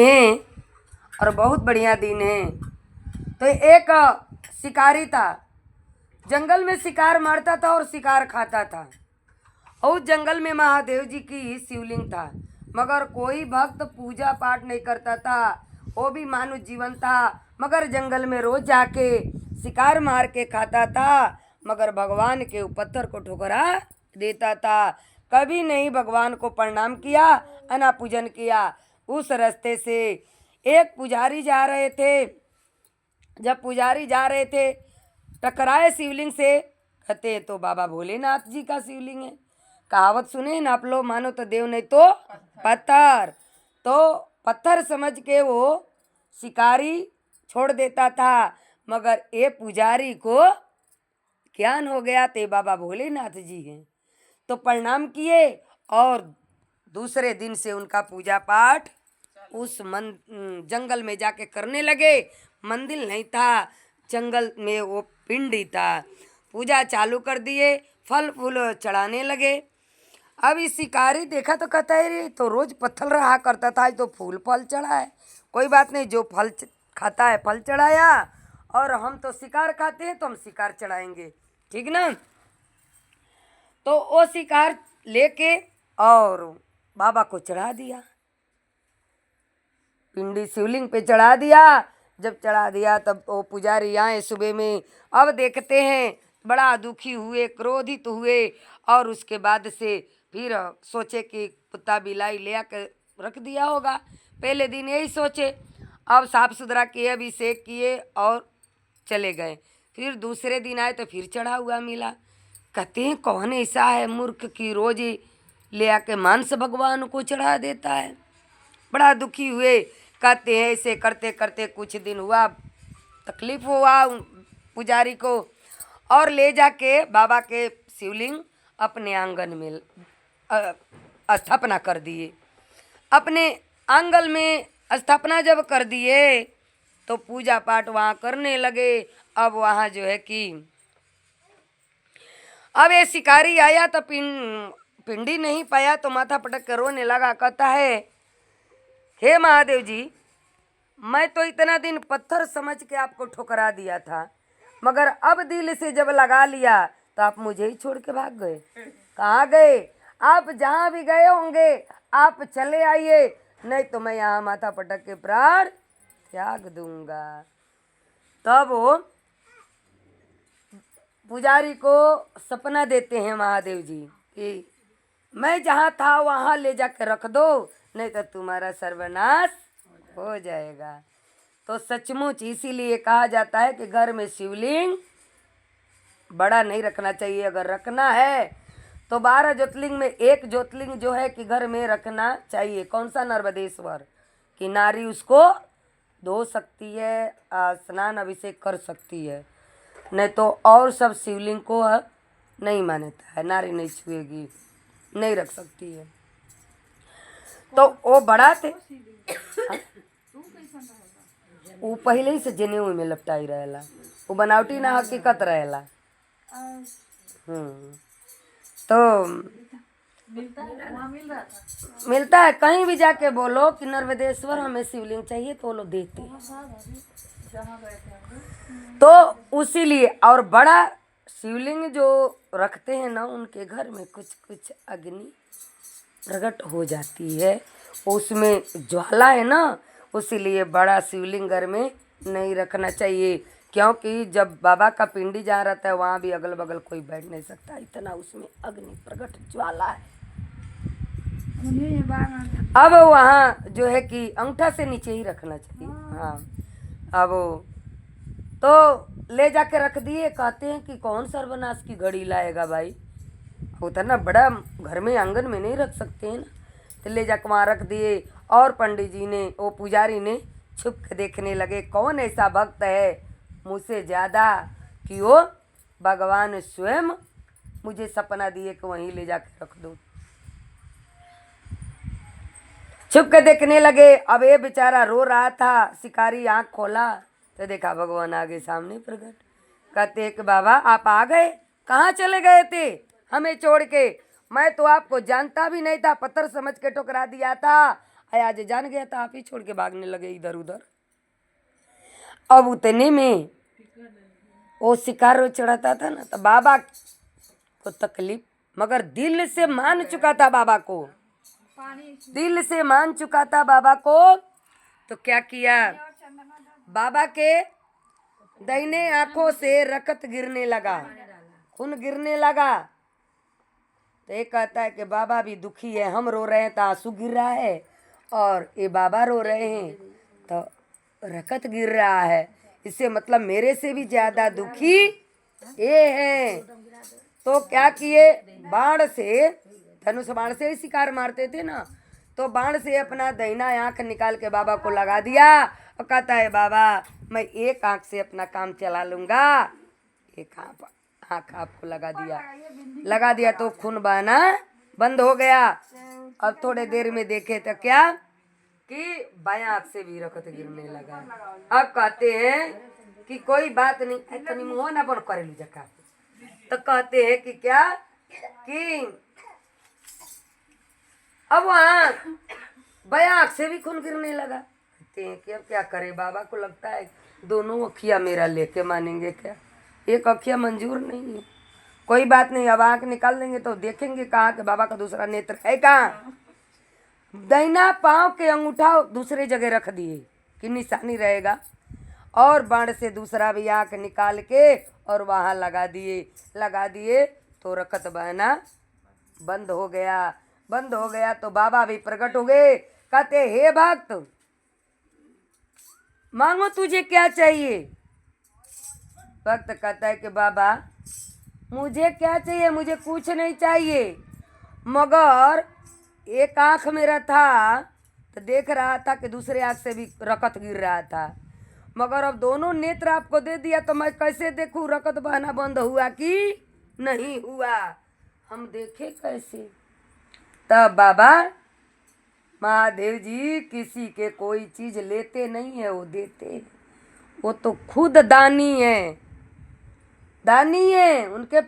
हैं और बहुत बढ़िया दिन है। तो एक शिकारी था, जंगल में शिकार मारता था और शिकार खाता था। और उस जंगल में महादेव जी की शिवलिंग था, मगर कोई भक्त पूजा पाठ नहीं करता था। वो भी मानव जीवन था, मगर जंगल में रोज जाके शिकार मार के खाता था, मगर भगवान के पत्थर को ठुकरा देता था। कभी नहीं भगवान को प्रणाम किया, अना पूजन किया। उस रास्ते से एक पुजारी जा रहे थे। जब पुजारी जा रहे थे, टकराए शिवलिंग से। कहते तो बाबा भोलेनाथ जी का शिवलिंग है। कहावत सुने ना आप लोग, मानो तो देव नहीं तो पत्थर। तो पत्थर समझ के वो शिकारी छोड़ देता था, मगर ये पुजारी को ज्ञान हो गया ते बाबा भोलेनाथ जी हैं। तो प्रणाम किए और दूसरे दिन से उनका पूजा पाठ उस जंगल में जाके करने लगे। मंदिर नहीं था, जंगल में वो पिंड ही था। पूजा चालू कर दिए, फल फूल चढ़ाने लगे। अब इस शिकारी देखा तो कहता है रे, तो रोज पत्थर रहा करता था, तो फूल फल चढ़ा है। कोई बात नहीं, जो फल खाता है फल चढ़ाया, और हम तो शिकार खाते हैं तो हम शिकार चढ़ाएंगे, ठीक ना। तो वो शिकार लेके और बाबा को चढ़ा दिया, पिंडी शिवलिंग पे चढ़ा दिया। जब चढ़ा दिया तब वो पुजारी आए सुबह में। अब देखते हैं बड़ा दुखी हुए, क्रोधित हुए, और उसके बाद से फिर सोचे कि कुत्ता बिलाई ले आकर रख दिया होगा। पहले दिन यही सोचे, अब साफ सुथरा किए, अभिषेक किए और चले गए। फिर दूसरे दिन आए तो फिर चढ़ा हुआ मिला। कहते हैं कौन ऐसा है मूर्ख की रोज ही ले आके मांस भगवान को चढ़ा देता है। बड़ा दुखी हुए। कहते हैं ऐसे करते करते कुछ दिन हुआ, तकलीफ हुआ पुजारी को, और ले जाके बाबा के शिवलिंग अपने आंगन में स्थापना कर दिए। अपने आंगन में स्थापना जब कर दिए तो पूजा पाठ वहाँ करने लगे। अब वहाँ जो है कि अब ये शिकारी आया तो पिंडी नहीं पाया, तो माथा पटक कर रोने लगा। कहता है हे महादेव जी, मैं तो इतना दिन पत्थर समझ के आपको ठुकरा दिया था, मगर अब दिल से जब लगा लिया तो आप मुझे ही छोड़ के भाग गए। कहाँ गए? आप जहाँ भी गए होंगे आप चले आइए, नहीं तो मैं यहाँ माथा पटक के प्राण त्याग दूंगा। तब वो पुजारी को सपना देते हैं महादेव जी कि मैं जहाँ था वहाँ ले जाकर रख दो, नहीं तो तुम्हारा सर्वनाश हो जाएगा। तो सचमुच इसीलिए कहा जाता है कि घर में शिवलिंग बड़ा नहीं रखना चाहिए। अगर रखना है तो 12 ज्योतिर्लिंग में एक ज्योतिर्लिंग जो है कि घर में रखना चाहिए। कौन सा? नर्मदेश्वर, कि नारी उसको धो सकती है, स्नान अभिषेक कर सकती है। नहीं तो और सब शिवलिंग को नहीं मान्यता है, नारी नहीं छुएगी, नहीं रख सकती है। तो वो बड़ा थे, वो पहले ही से जनेऊ में लपटाई रहेला, वो बनावटी ना हकीकत रहेला। तो मिलता है कहीं भी जाके बोलो कि नर्मदेश्वर हमें शिवलिंग चाहिए तो वो लोग देते हैं। तो उसीलिए और बड़ा शिवलिंग जो रखते हैं ना, उनके घर में कुछ कुछ अग्नि प्रकट हो जाती है, उसमें ज्वाला है ना, उसीलिए बड़ा शिवलिंग घर में नहीं रखना चाहिए। क्योंकि जब बाबा का पिंडी जहाँ रहता है वहाँ भी अगल बगल कोई बैठ नहीं सकता, इतना उसमें अग्नि प्रकट ज्वाला है। अब वहाँ जो है कि अंगूठा से नीचे ही रखना चाहिए। हाँ, अब तो ले जाके रख दिए। कहते हैं कि कौन सर्वनाश की घड़ी लाएगा भाई, उतना बड़ा घर में आंगन में नहीं रख सकते हैं ना। तो ले जाकर वहाँ रख दिए, और पंडित जी ने, वो पुजारी ने छुप के देखने लगे कौन ऐसा भक्त है मुझसे ज़्यादा कि वो भगवान स्वयं मुझे सपना दिए कि वहीं ले जाके रख दो। छुप के देखने लगे। अब ये बेचारा रो रहा था, शिकारी आँख खोला तो देखा भगवान आगे सामने प्रकट। कहते कि बाबा आप आ गए, कहाँ चले गए थे हमें छोड़ के? मैं तो आपको जानता भी नहीं था, पत्थर समझ के ठुकरा दिया था, आज जान गया था, आप ही छोड़ के भागने लगे इधर उधर। अब उतने में वो शिकार चढ़ाता था ना, तो बाबा को तकलीफ, मगर दिल से मान चुका था बाबा को, दिल से मान चुका था बाबा को। तो क्या किया, बाबा के दाहिने आंखों से रक्त गिरने लगा, खून गिरने लगा। तो ये कहता है कि बाबा भी दुखी है, हम रो रहे हैं तो आंसू गिर रहा है, और ये बाबा रो रहे हैं तो रक्त गिर रहा है, इससे मतलब मेरे से भी ज्यादा दुखी ये है। तो क्या किए, बाण से, धनुष बाण से ही शिकार मारते थे ना, तो बाण से अपना दाहिना आंख निकाल के बाबा को लगा दिया और कहता है बाबा मैं एक आंख से अपना काम चला लूंगा, एक आंख आपको लगा दिया तो खून बहना बंद हो गया। अब थोड़े देर में देखे तो क्या कि बायां आंख से भी रक्त गिरने लगा। अब कहते हैं कि कोई बात नहीं, तनी मुँह ना बन करेलू जका। तो कहते हैं कि क्या कि अब वहाँ बायां आंख से भी खून गिरने लगा। कहते हैं कि अब क्या करे, बाबा को लगता है दोनों अखियाँ मेरा लेके मानेंगे क्या, एक अखिया मंजूर नहीं है। कोई बात नहीं, अब आंख निकाल देंगे तो देखेंगे कहाँ के बाबा का दूसरा नेत्र है कहाँ। दाहिना पांव के अंगूठा दूसरे जगह रख दिए कि निशानी रहेगा, और बाण से दूसरा भी आंख निकाल के और वहाँ लगा दिए तो रक्त बहना बंद हो गया। तो बाबा भी प्रकट हो गए, कहते हे भक्त मांगो तुझे क्या चाहिए। भक्त कहता है कि बाबा मुझे क्या चाहिए, मुझे कुछ नहीं चाहिए, मगर एक आंख मेरा था तो देख रहा था कि दूसरे आंख से भी रक्त गिर रहा था, मगर अब दोनों नेत्र आपको दे दिया तो मैं कैसे देखूं रक्त बहना बंद हुआ कि नहीं हुआ, हम देखे कैसे। तब बाबा महादेव जी किसी के कोई चीज लेते नहीं है, वो देते, वो तो खुद दानी है, उनके पास